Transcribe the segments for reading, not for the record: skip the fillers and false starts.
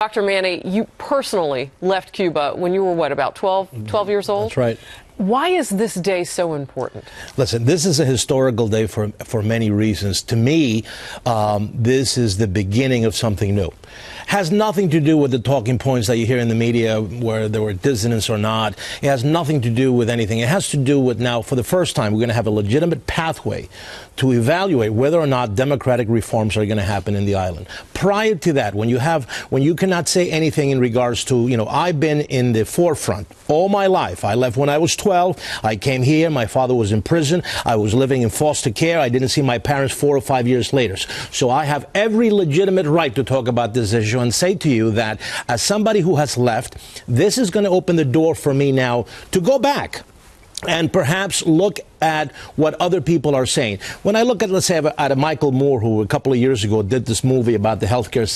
Dr. Manny, you personally left Cuba when you were, what, about 12 years old? That's right. Why is this day so important? Listen, this is a historical day for many reasons. To me, this is the beginning of something new. Has nothing to do with the talking points that you hear in the media, where there were dissonance or not. It has nothing to do with anything. It has to do with now, for the first time, we're going to have a legitimate pathway to evaluate whether or not democratic reforms are going to happen in the island. Prior to that, when you cannot say anything in regards to, I've been in the forefront all my life. I left when I was 12. I came here. My father was in prison. I was living in foster care. I didn't see my parents 4 or 5 years later. So I have every legitimate right to talk about this issue and say to you that as somebody who has left, this is going to open the door for me now to go back and perhaps look at what other people are saying. When I look at, let's say, at a Michael Moore, who a couple of years ago did this movie about the healthcare,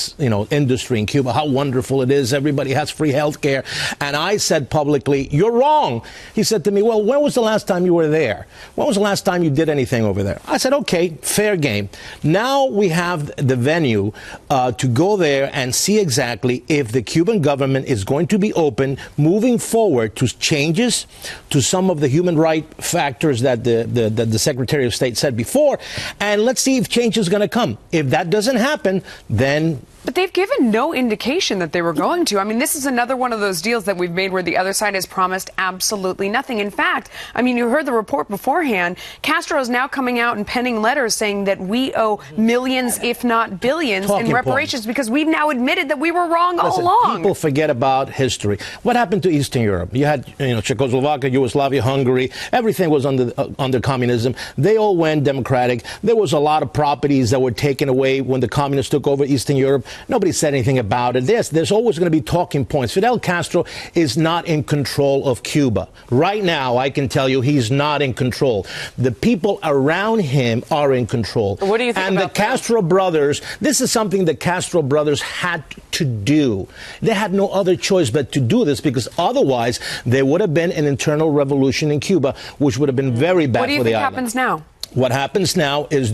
industry in Cuba, how wonderful it is. Everybody has free healthcare. And I said publicly, "You're wrong." He said to me, "Well, when was the last time you were there? When was the last time you did anything over there?" I said, "Okay, fair game." Now we have the venue to go there and see exactly if the Cuban government is going to be open moving forward to changes to some of the human right factors that the Secretary of State said before, and let's see if change is going to come. If that doesn't happen, then... But they've given no indication that they were going to. I mean, this is another one of those deals that we've made where the other side has promised absolutely nothing. In fact, you heard the report beforehand. Castro is now coming out and penning letters saying that we owe millions, if not billions, in reparations because we've now admitted that we were wrong all along. People forget about history. What happened to Eastern Europe? You had, Czechoslovakia, Yugoslavia, Hungary. Everything was under communism. They all went democratic. There was a lot of properties that were taken away when the communists took over Eastern Europe. Nobody said anything about it. There's always going to be talking points. Fidel Castro is not in control of Cuba. Right now, I can tell you he's not in control. The people around him are in control. What do you think about the Castro brothers, this is something the Castro brothers had to do. They had no other choice but to do this because otherwise there would have been an internal revolution in Cuba, which would have been very bad for the island. What do you think happens now? What happens now is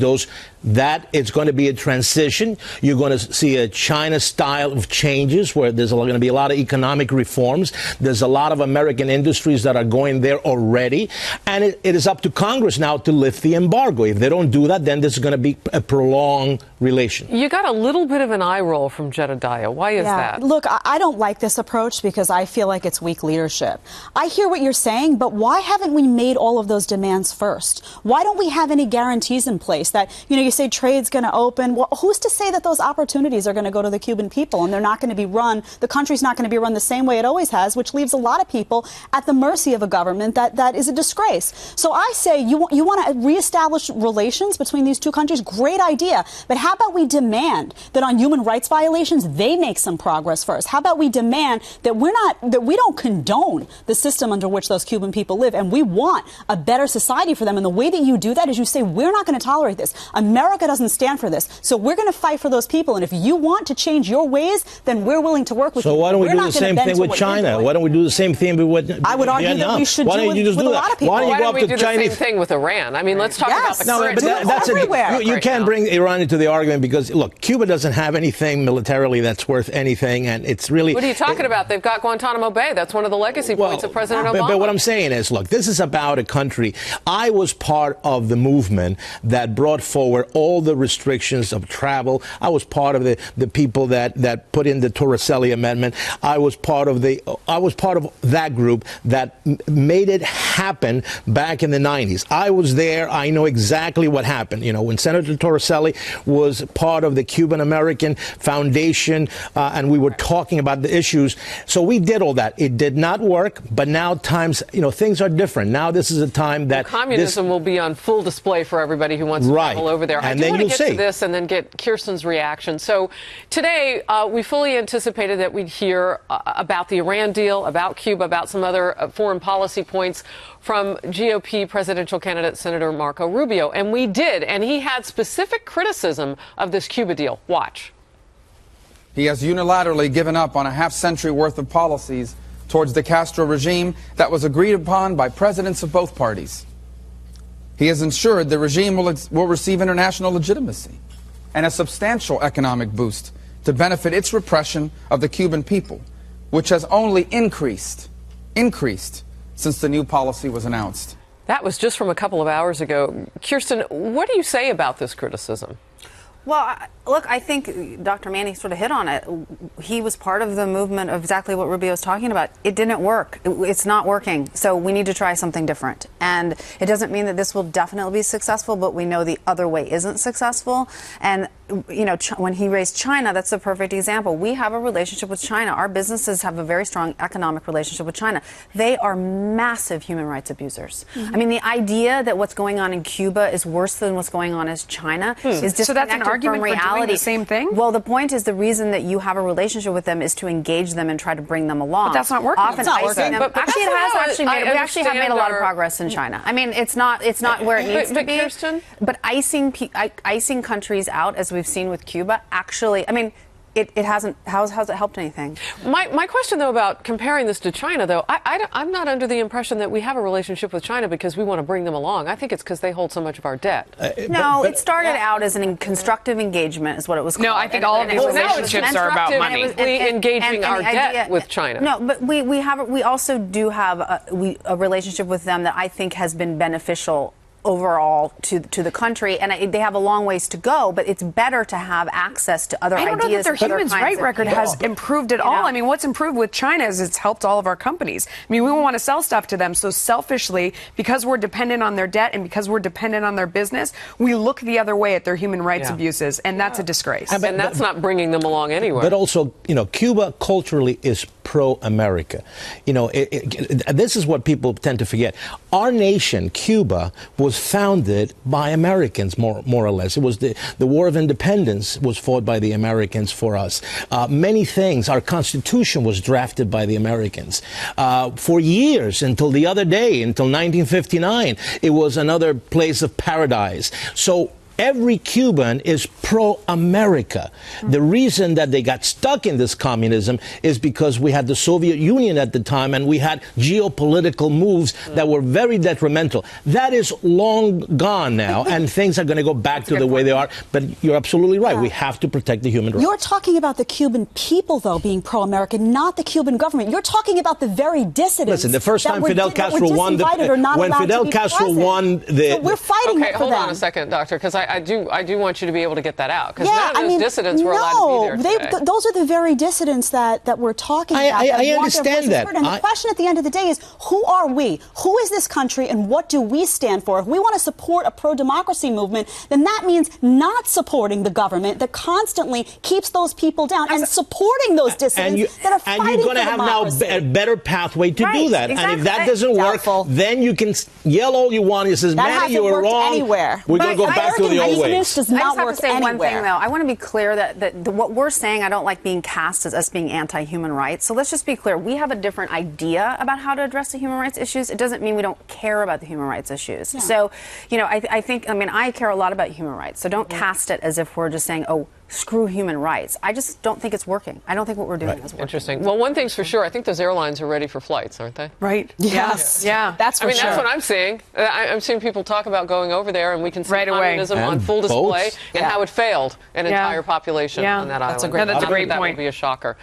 that it's going to be a transition. You're going to see a China style of changes where there's going to be a lot of economic reforms. There's a lot of American industries that are going there already. And it is up to Congress now to lift the embargo. If they don't do that, then this is going to be a prolonged relation. You got a little bit of an eye roll from Jedediah. Why is that? Look, I don't like this approach because I feel like it's weak leadership. I hear what you're saying, but why haven't we made all of those demands first? Why don't we have any guarantees in place that, you say trade's going to open? Well, who's to say that those opportunities are going to go to the Cuban people and they're not going to be run, the country's not going to be run the same way it always has, which leaves a lot of people at the mercy of a government that is a disgrace. So I say you want to reestablish relations between these two countries? Great idea. But how about we demand that on human rights violations, they make some progress first? How about we demand that we don't condone the system under which those Cuban people live, and we want a better society for them. And the way that you do that is you say, we're not going to tolerate this. America doesn't stand for this. So we're going to fight for those people. And if you want to change your ways, then we're willing to work with you. So why don't we do the same thing with China? Why don't we do the same thing with I would argue that we should do it with a lot of people. Why don't we do the same thing with Iran? Let's talk about the current. That's everywhere. You can't bring Iran into the argument because, look, Cuba doesn't have anything militarily that's worth anything, and it's really... What are you talking about? They've got Guantanamo Bay. That's one of the legacy points of President Obama. But what I'm saying is, look, this is about a country. I was part of the movement that brought forward all the restrictions of travel. I was part of the people that put in the Torricelli Amendment. I was part of that group that made it happen back in the 90s. I was there. I know exactly what happened. When Senator Torricelli was part of the Cuban-American Foundation, and we were talking about the issues. So we did all that. It did not work, but now times, things are different. Now this is a time that communism will be on full display for everybody who wants to travel over there. And I do want to get to this and then get Kirsten's reaction. So today, we fully anticipated that we'd hear about the Iran deal, about Cuba, about some other foreign policy points from GOP presidential candidate Senator Marco Rubio. And we did. And he had specific criticism of this Cuba deal. Watch. He has unilaterally given up on a half-century worth of policies towards the Castro regime that was agreed upon by presidents of both parties. He has ensured the regime will receive international legitimacy and a substantial economic boost to benefit its repression of the Cuban people, which has only increased since the new policy was announced. That was just from a couple of hours ago. Kirsten, what do you say about this criticism? Well, look, I think Dr. Manny sort of hit on it. He was part of the movement of exactly what Rubio was talking about. It didn't work. It's not working. So we need to try something different. And it doesn't mean that this will definitely be successful, but we know the other way isn't successful. And, you know, when he raised China, that's a perfect example. We have a relationship with China. Our businesses have a very strong economic relationship with China. They are massive human rights abusers. I mean, the idea that what's going on in Cuba is worse than what's going on in China is disconnected So that's an argument from for reality. doing the same thing? Well, the point is the reason that you have a relationship with them is to engage them and try to bring them along. But that's not working. Often It's not icing working. them. But Actually, that's it has how actually I made. We actually have made a lot of understand progress in China. I mean, it's not where it needs to be. Kirsten? But icing countries out, as we've seen with Cuba, actually, I mean, it hasn't. How's it helped anything? My question, though, about comparing this to China, though, I'm not under the impression that we have a relationship with China because we want to bring them along. I think it's because they hold so much of our debt. No, it started out as an constructive engagement, is what it was called. No, I think all of these relationships are about money. Engaging our the debt idea, with China. No, but we also do have a relationship with them that I think has been beneficial overall to the country, and they have a long ways to go, but it's better to have access to other ideas. I don't know that their human rights record has people. improved at all. I mean, what's improved with China is it's helped all of our companies. I mean, we want to sell stuff to them, so selfishly, because we're dependent on their debt and because we're dependent on their business, we look the other way at their human rights abuses, and that's a disgrace. And that's not bringing them along anywhere. But also, you know, Cuba culturally is pro-America. You know, this is what people tend to forget. Our nation, Cuba, was founded by Americans, more or less. It was the War of Independence was fought by the Americans for us. Many things, our Constitution was drafted by the Americans. For years, until the other day, until 1959, it was another place of paradise. So every Cuban is pro-America. The reason that they got stuck in this communism is because we had the Soviet Union at the time and we had geopolitical moves that were very detrimental. That is long gone now, and things are going to go back to the way they are. But you're absolutely right. We have to protect the human rights. You're talking about the Cuban people, though, being pro-American, not the Cuban government. You're talking about the very dissidents. Listen, the first time Fidel Castro won, when Fidel Castro won the... So we're fighting okay, for hold them. on a second, Doctor, because I do want you to be able to get that out, because Yeah, none of those dissidents were allowed to be there today. those are the very dissidents that we're talking about. I understand that. And the question at the end of the day is, who are we? Who is this country, and what do we stand for? If we want to support a pro-democracy movement, then that means not supporting the government that constantly keeps those people down and supporting those dissidents that are fighting for democracy. And you're going to have now a better pathway to do that. Exactly. And if that doesn't work, then you can yell all you want. It says, Manny, you were wrong. Anywhere. We're going to go back to the old ways. Does I not just have work to say anywhere. one thing, though. I want to be clear that what we're saying, I don't like being cast as us being anti-human rights. So let's just be clear. We have a different idea about how to address the human rights issues. It doesn't mean we don't care about the human rights issues. Yeah. So, you know, I think, I mean, I care a lot about human rights. So don't cast it as if we're just saying, oh, screw human rights. I just don't think it's working. I don't think what we're doing is working. Interesting. Well, one thing's for sure. I think those airlines are ready for flights, aren't they? Right. Yes. Yeah. That's for sure. That's what I'm seeing. I'm seeing people talk about going over there, and we can see Right away. communism on full display and how it failed an entire population Yeah. on that island. That's a great point. That would be a shocker.